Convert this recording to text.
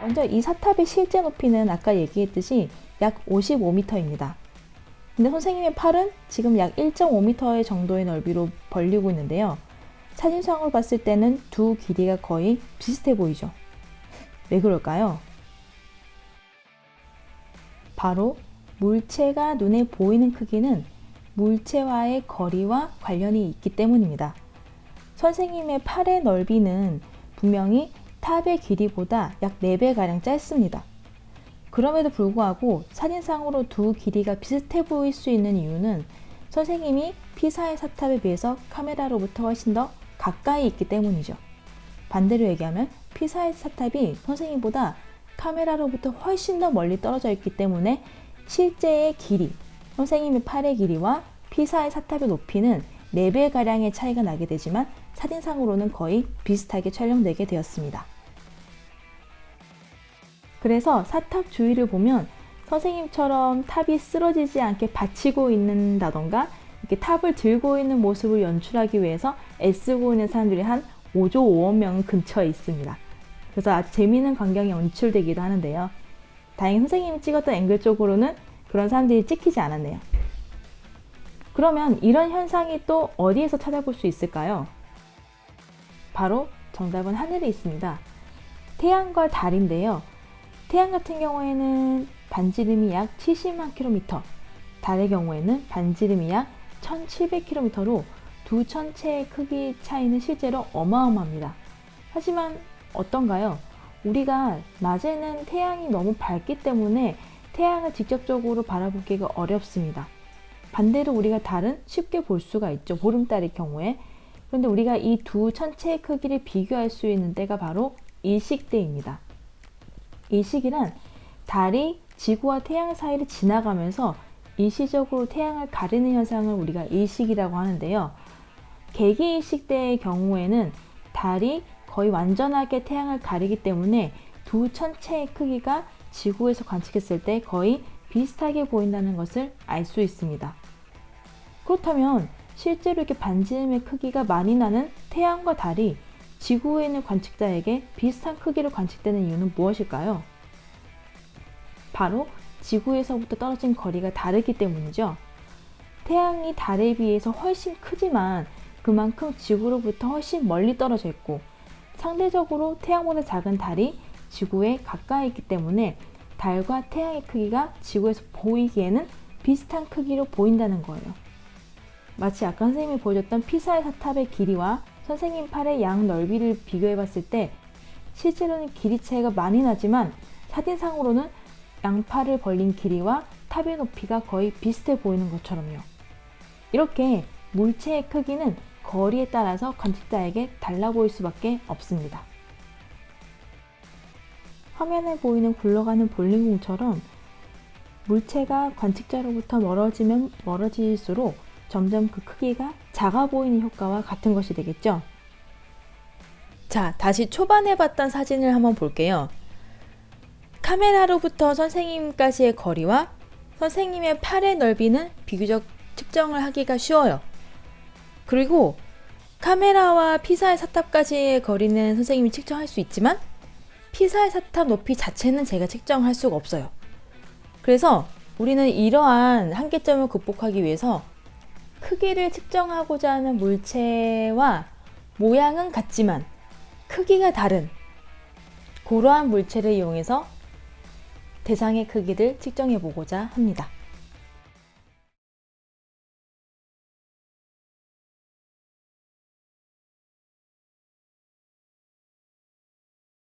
먼저 이 사탑의 실제 높이는 아까 얘기했듯이 약 55m입니다. 근데 선생님의 팔은 지금 약 1.5m 정도의 넓이로 벌리고 있는데요. 사진상으로 봤을 때는 두 길이가 거의 비슷해 보이죠? 왜 그럴까요? 바로 물체가 눈에 보이는 크기는 물체와의 거리와 관련이 있기 때문입니다. 선생님의 팔의 넓이는 분명히 탑의 길이보다 약 4배가량 짧습니다. 그럼에도 불구하고 사진상으로 두 길이가 비슷해 보일 수 있는 이유는 선생님이 피사의 사탑에 비해서 카메라로부터 훨씬 더 가까이 있기 때문이죠. 반대로 얘기하면 피사의 사탑이 선생님보다 카메라로부터 훨씬 더 멀리 떨어져 있기 때문에 실제의 길이, 선생님의 팔의 길이와 피사의 사탑의 높이는 4배가량의 차이가 나게 되지만 사진상으로는 거의 비슷하게 촬영되게 되었습니다. 그래서 사탑 주위를 보면 선생님처럼 탑이 쓰러지지 않게 받치고 있는다던가 이렇게 탑을 들고 있는 모습을 연출하기 위해서 애쓰고 있는 사람들이 한 5조 5억 명 근처에 있습니다. 그래서 아주 재미있는 광경이 연출되기도 하는데요. 다행히 선생님이 찍었던 앵글 쪽으로는 그런 사람들이 찍히지 않았네요. 그러면 이런 현상이 또 어디에서 찾아볼 수 있을까요? 바로 정답은 하늘에 있습니다. 태양과 달인데요. 태양 같은 경우에는 반지름이 약 70만 km, 달의 경우에는 반지름이 약 1700km로 두 천체의 크기 차이는 실제로 어마어마합니다. 하지만 어떤가요? 우리가 낮에는 태양이 너무 밝기 때문에 태양을 직접적으로 바라보기가 어렵습니다. 반대로 우리가 달은 쉽게 볼 수가 있죠. 보름달의 경우에. 그런데 우리가 이 두 천체의 크기를 비교할 수 있는 때가 바로 일식대입니다. 일식이란 달이 지구와 태양 사이를 지나가면서 일시적으로 태양을 가리는 현상을 우리가 일식이라고 하는데요. 개기일식대의 경우에는 달이 거의 완전하게 태양을 가리기 때문에 두 천체의 크기가 지구에서 관측했을 때 거의 비슷하게 보인다는 것을 알 수 있습니다. 그렇다면 실제로 이렇게 반지름의 크기가 많이 나는 태양과 달이 지구에 있는 관측자에게 비슷한 크기로 관측되는 이유는 무엇일까요? 바로 지구에서부터 떨어진 거리가 다르기 때문이죠. 태양이 달에 비해서 훨씬 크지만 그만큼 지구로부터 훨씬 멀리 떨어져 있고 상대적으로 태양보다 작은 달이 지구에 가까이 있기 때문에 달과 태양의 크기가 지구에서 보이기에는 비슷한 크기로 보인다는 거예요. 마치 아까 선생님이 보여줬던 피사의 사탑의 길이와 선생님 팔의 양 넓이를 비교해 봤을 때 실제로는 길이 차이가 많이 나지만 사진상으로는 양팔을 벌린 길이와 탑의 높이가 거의 비슷해 보이는 것처럼요. 이렇게 물체의 크기는 거리에 따라서 관측자에게 달라 보일 수밖에 없습니다. 화면에 보이는 굴러가는 볼링공처럼 물체가 관측자로부터 멀어지면 멀어질수록 점점 그 크기가 작아 보이는 효과와 같은 것이 되겠죠. 자, 다시 초반에 봤던 사진을 한번 볼게요. 카메라로부터 선생님까지의 거리와 선생님의 팔의 넓이는 비교적 측정을 하기가 쉬워요. 그리고 카메라와 피사의 사탑까지의 거리는 선생님이 측정할 수 있지만 피사의 사탑 높이 자체는 제가 측정할 수가 없어요. 그래서 우리는 이러한 한계점을 극복하기 위해서 크기를 측정하고자 하는 물체와 모양은 같지만 크기가 다른 그러한 물체를 이용해서 대상의 크기를 측정해 보고자 합니다.